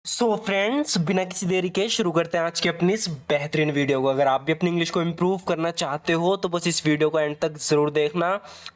So friends, बिना किसी देरी के शुरू करते हैं आज की अपनी इस बेहतरीन वीडियो को। अगर आप भी अपनी इंग्लिश को इम्प्रूव करना चाहते हो तो बस इस वीडियो को एंड तक ज़रूर देखना,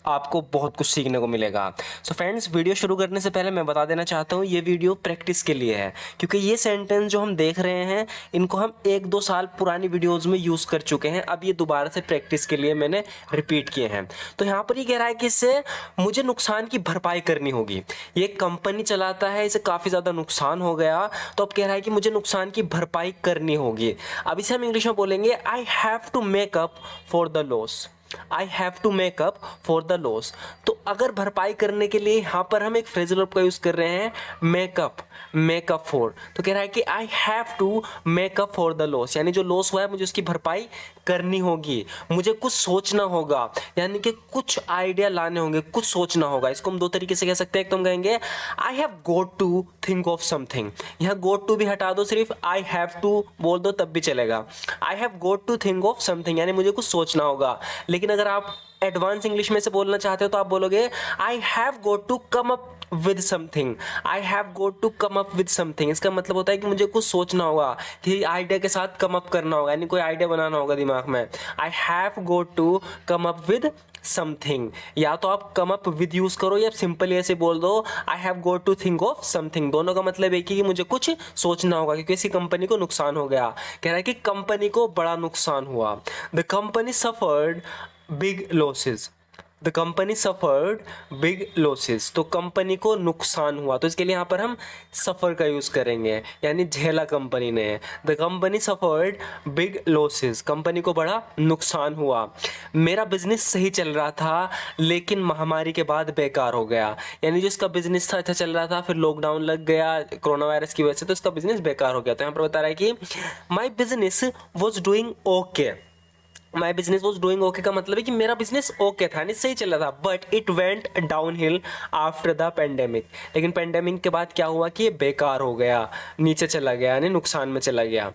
आपको बहुत कुछ सीखने को मिलेगा। सो फ्रेंड्स, वीडियो शुरू करने से पहले मैं बता देना चाहता हूँ ये वीडियो प्रैक्टिस के लिए है, क्योंकि ये सेंटेंस जो हम देख रहे हैं इनको हम 1-2 साल पुरानी वीडियोज़ में यूज़ कर चुके हैं। अब ये दोबारा से प्रैक्टिस के लिए मैंने रिपीट किए हैं। तो यहाँ पर ये कह रहा है कि इससे मुझे नुकसान की भरपाई करनी होगी। ये कंपनी चलाता है, इसे काफ़ी ज़्यादा नुकसान हो गया, तो अब कह रहा है कि मुझे नुकसान की भरपाई करनी होगी। अब इसे हम इंग्लिश में बोलेंगे I have to make up for the loss. I have to make up for the loss. तो अगर भरपाई करने के लिए यहाँ पर हम एक फ्रेजल वर्ब का यूज़ कर रहे हैं, मेक अप फॉर। तो कह रहा है कि I have to make up for the loss, यानी जो लॉस हुआ है मुझे उसकी भरपाई करनी होगी, मुझे कुछ सोचना होगा, यानी कि कुछ आइडिया लाने होंगे, कुछ सोचना होगा। इसको हम दो तरीके से कह सकते हैं। एक तो हम कहेंगे I have got to think of something. यहाँ गोट टू भी हटा दो, सिर्फ आई हैव टू बोल दो तब भी चलेगा। I have got to think of something यानी मुझे कुछ सोचना होगा। लेकिन अगर आप एडवांस इंग्लिश में से बोलना चाहते हो तो आप बोलोगे I have got to come up with something. I have got to come up with something, इसका मतलब होता है कि मुझे कुछ सोचना होगा, कि आइडिया के साथ कम अप करना होगा, यानी कोई आइडिया बनाना होगा दिमाग में। I have got to come up with something. या तो आप कम अप विद यूज करो या सिंपली ऐसे बोल दो I have got to think of something. दोनों का मतलब एक ही कि मुझे कुछ सोचना होगा, क्योंकि इसी कंपनी को नुकसान हो गया। कह रहा है कि कंपनी को बड़ा नुकसान हुआ। The company suffered big losses. The company suffered big losses, तो कंपनी को नुकसान हुआ, तो इसके लिए यहाँ पर हम सफ़र का यूज़ करेंगे, यानी झेला कंपनी ने। The company suffered big losses, company को बड़ा नुकसान हुआ। मेरा बिजनेस सही चल रहा था लेकिन महामारी के बाद बेकार हो गया, यानी जो इसका बिजनेस था अच्छा चल रहा था, फिर लॉकडाउन लग गया कोरोना वायरस की वजह से, तो इसका बिजनेस बेकार हो गया। तो यहाँ पर बता रहा है कि my business was doing okay. My business was doing okay का मतलब है कि मेरा बिजनेस ओके था, नहीं सही चल रहा था, but it went down hill after the pandemic. लेकिन पेंडेमिक के बाद क्या हुआ कि ये बेकार हो गया, नीचे चला गया, यानी नुकसान में चला गया।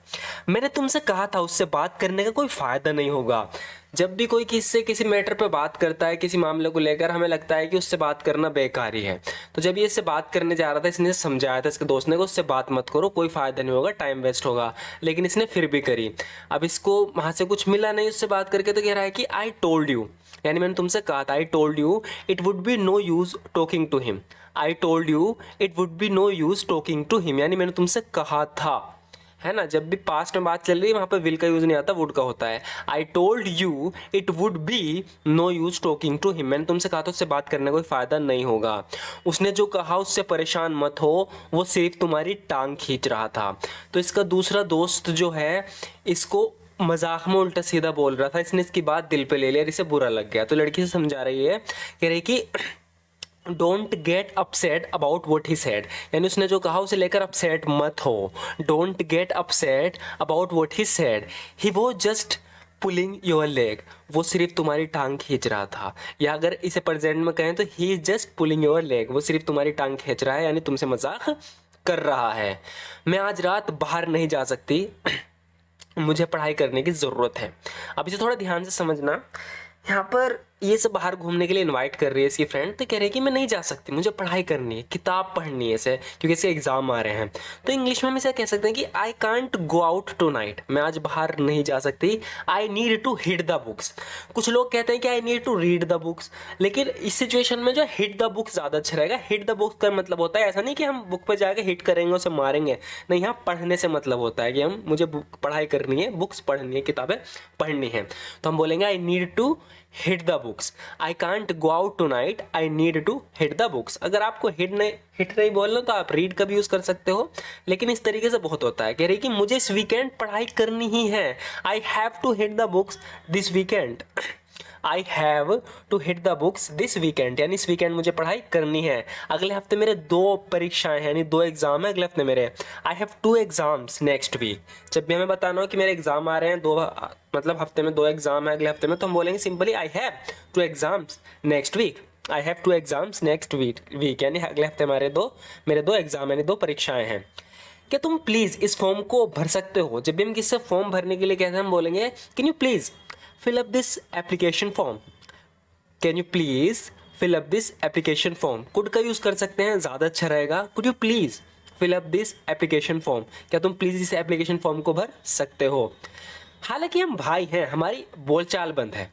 मैंने तुमसे कहा था उससे बात करने का कोई फायदा नहीं होगा। जब भी कोई किसी मैटर पे बात करता है, किसी मामले को लेकर, हमें लगता है कि उससे बात करना बेकार ही है। तो जब ये इससे बात करने जा रहा था, इसने समझाया था इसके दोस्त ने को उससे बात मत करो, कोई फायदा नहीं होगा, टाइम वेस्ट होगा, लेकिन इसने फिर भी करी। अब इसको वहां से कुछ मिला नहीं उससे बात करके, तो कह रहा है कि आई टोल्ड यू, यानी मैंने तुमसे कहा था, I told you it would be no use talking to him. I told you it would be no use talking to him, यानी मैंने तुमसे कहा था, है ना। जब भी पास्ट में बात चल रही है वहां पर विल का यूज नहीं आता, वुड का होता है। I told you it would be no use talking to him, मैंने तुमसे कहा था उससे बात करने का कोई फायदा नहीं होगा। उसने जो कहा उससे परेशान मत हो, वो सिर्फ तुम्हारी टांग खींच रहा था। तो इसका दूसरा दोस्त जो है इसको मजाक में उल्टा सीधा बोल रहा था, इसने इसकी बात दिल पे ले लिया, इसे बुरा लग गया। तो लड़की से समझा रही है, कह रही कि don't get upset about what he said, यानी उसने जो कहा उसे लेकर अपसेट मत हो। Don't get upset about what he said, ही वो जस्ट पुलिंग योर लेग, वो सिर्फ तुम्हारी टांग खींच रहा था। या अगर इसे प्रेजेंट में कहें तो he is just pulling your leg, वो सिर्फ तुम्हारी टांग खींच रहा है, यानी तुमसे मजाक कर रहा है। मैं आज रात बाहर नहीं जा सकती, मुझे पढ़ाई करने की ज़रूरत है। अब इसे थोड़ा ध्यान से समझना, यहाँ पर ये सब बाहर घूमने के लिए इनवाइट कर रही है इसकी फ्रेंड, तो कह रही है कि मैं नहीं जा सकती, मुझे पढ़ाई करनी है, किताब पढ़नी है इसे, क्योंकि इसके एग्जाम आ रहे हैं। तो इंग्लिश में हम इसे कह सकते हैं कि I can't go out tonight, मैं आज बाहर नहीं जा सकती। I need to hit the books. कुछ लोग कहते हैं कि I need to read the books, लेकिन इस सिचुएशन में जो हिट द बुक्स ज़्यादा अच्छा रहेगा। हिट द बुक्स का मतलब होता है ऐसा नहीं कि हम बुक पर जाकर हिट करेंगे उसे मारेंगे, नहीं, यहाँ पढ़ने से मतलब होता है कि हम मुझे पढ़ाई करनी है, बुक्स पढ़नी है, किताबें पढ़नी है। तो हम बोलेंगे I need to hit the books. I can't go out tonight, I need to hit the books. अगर आपको हिट नहीं बोलना तो आप रीड का भी यूज कर सकते हो, लेकिन इस तरीके से बहुत होता है। कह रही कि मुझे इस वीकेंड पढ़ाई करनी ही है, I have to hit the books this weekend. I have to hit the books this weekend, यानी इस वीकेंड मुझे पढ़ाई करनी है। अगले हफ्ते मेरे 2 परीक्षाएं हैं, यानी 2 एग्जाम है अगले हफ्ते मेरे। I have 2 exams next week. जब भी हमें बताना हो कि मेरे एग्जाम आ रहे हैं 2, मतलब हफ्ते में 2 एग्जाम है अगले हफ्ते में, तो हम बोलेंगे simply I have 2 exams next week. I have 2 exams next week, यानी अगले हफ्ते मेरे 2 एग्जाम यानी 2 परीक्षाएं हैं। क्या तुम प्लीज़ इस फॉर्म को भर सकते हो? जब भी हम किससे फॉर्म भरने के लिए कहते हैं हम बोलेंगे can you please fill up this application form, can you please fill up this application form। Could का यूज कर सकते हैं, ज़्यादा अच्छा रहेगा। Could you please fill up this application form, क्या तुम प्लीज़ इस एप्लीकेशन फॉर्म को भर सकते हो। हालांकि हम भाई हैं, हमारी बोलचाल बंद है।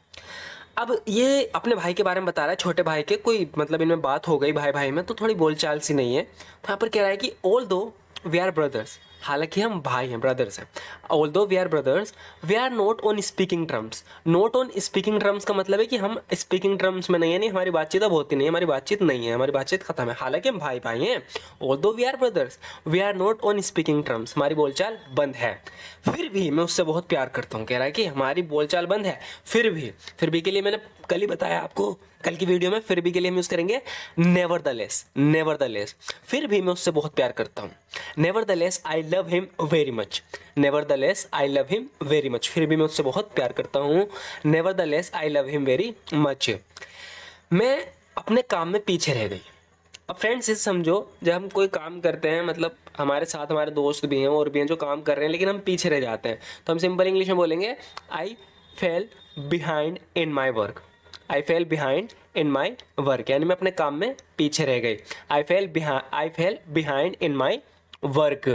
अब ये अपने भाई के बारे में बता रहा है, छोटे भाई के, कोई मतलब इनमें बात हो गई भाई भाई में, तो थोड़ी बोलचाल सी नहीं है। तो यहाँ पर कह रहा है कि ऑल दो वी आर ब्रदर्स, हालांकि हम भाई हैं, ब्रदर्स हैं। Although we are brothers we are not on speaking terms. Not on speaking terms का मतलब है कि हम स्पीकिंग टर्म्स में नहीं है, नहीं हमारी बातचीत अब होती नहीं है, हमारी बातचीत नहीं है, हमारी बातचीत खत्म है। हालांकि हम भाई भाई हैं। Although we are brothers we are not on speaking terms, हमारी बोलचाल बंद है। फिर भी मैं उससे बहुत प्यार करता हूँ, कह रहा है कि हमारी बोलचाल बंद है, फिर भी के लिए मैंने कल ही बताया आपको, कल की वीडियो में फिर भी के लिए हम यूज़ करेंगे नेवरदलेस। नेवरदलेस, फिर भी मैं उससे बहुत प्यार करता हूँ। Nevertheless I love him very much. Nevertheless I love him very much, फिर भी मैं उससे बहुत प्यार करता हूँ। Nevertheless I love him very much. मैं अपने काम में पीछे रह गई। अब फ्रेंड्स इसे समझो, जब हम कोई काम करते हैं, मतलब हमारे साथ हमारे दोस्त भी हैं और भी हैं जो काम कर रहे हैं, लेकिन हम पीछे रह जाते हैं, तो हम सिंपल इंग्लिश में बोलेंगे I fell behind in my work. I fell behind in my work, यानी मैं अपने काम में पीछे रह गई। I fell behind in my work.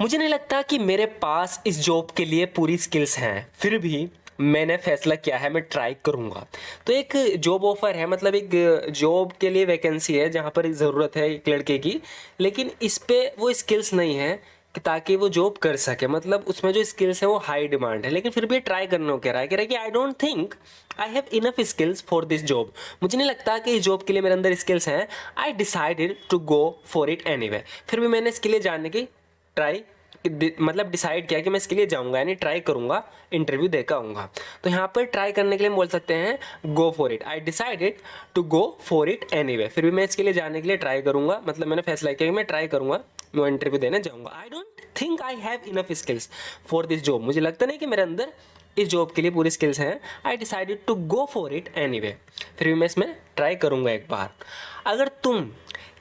मुझे नहीं लगता कि मेरे पास इस जॉब के लिए पूरी स्किल्स हैं, फिर भी मैंने फैसला किया है मैं ट्राई करूँगा। तो एक जॉब ऑफर है, मतलब एक जॉब के लिए वैकेंसी है जहाँ पर ज़रूरत है एक लड़के की, लेकिन इस पे वो स्किल्स नहीं है कि ताकि वो जॉब कर सके, मतलब उसमें जो स्किल्स है वो हाई डिमांड है, लेकिन फिर भी ट्राई करने को कह रहा है कि I don't think I have enough skills for this job. मुझे नहीं लगता कि इस जॉब के लिए मेरे अंदर स्किल्स हैं। I decided to go for it anyway, फिर भी मैंने इसके लिए जानने की ट्राई मतलब डिसाइड किया कि मैं इसके लिए जाऊंगा, यानी ट्राई करूंगा, इंटरव्यू देकर आऊँगा। तो यहाँ पर ट्राई करने के लिए हम बोल सकते हैं go for it. I decided to go for it anyway, फिर भी मैं इसके लिए जाने के लिए ट्राई करूंगा, मतलब मैंने फैसला किया कि मैं ट्राई करूंगा, मैं इंटरव्यू देने जाऊंगा। I don't think I have enough skills for this job, मुझे लगता नहीं कि मेरे अंदर इस जॉब के लिए पूरी स्किल्स हैं। I decided to go for it anyway, फिर भी मैं इसमें ट्राई करूंगा एक बार। अगर तुम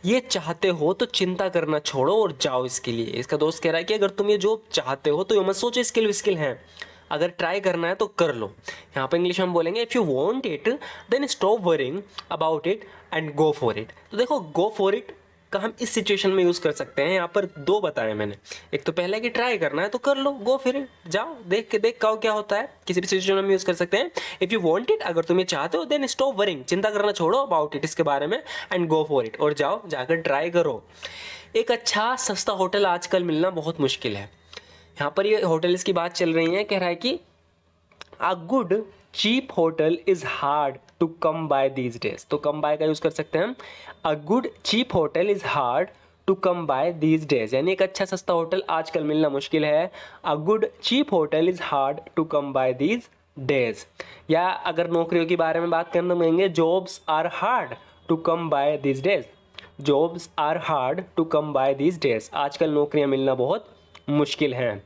ये चाहते हो तो चिंता करना छोड़ो और जाओ इसके लिए। इसका दोस्त कह रहा है कि अगर तुम ये जॉब चाहते हो तो ये मत सोचो स्किल हैं, अगर ट्राई करना है तो कर लो। यहाँ पर इंग्लिश में हम बोलेंगे if you want it then stop worrying about it and go for it. तो देखो गो फॉर इट का हम इस सिचुएशन में यूज़ कर सकते हैं, यहाँ पर दो बताए मैंने। एक तो पहले कि ट्राई करना है तो कर लो, गो फिर जाओ, देख क्या होता है, किसी भी सिचुएशन में यूज़ कर सकते हैं। इफ़ यू वांट इट, अगर तुम ये चाहते हो, देन स्टॉप वरिंग, चिंता करना छोड़ो अबाउट इट, इसके बारे में, एंड गो फॉर इट, और जाओ जाकर ट्राई करो। एक अच्छा सस्ता होटल आजकल मिलना बहुत मुश्किल है। यहाँ पर ये होटल्स की बात चल रही है, कह रहा है कि a good cheap hotel is hard to come by these days। तो come by का यूज़ कर सकते हैं हम, a good cheap hotel is hard to come by these days, यानी एक अच्छा सस्ता होटल आजकल मिलना मुश्किल है। a good cheap hotel is hard to come by these days। या अगर नौकरियों के बारे में बात करना कहेंगे jobs are hard to come by these days। jobs are hard to come by these days, आजकल नौकरियां मिलना बहुत मुश्किल हैं।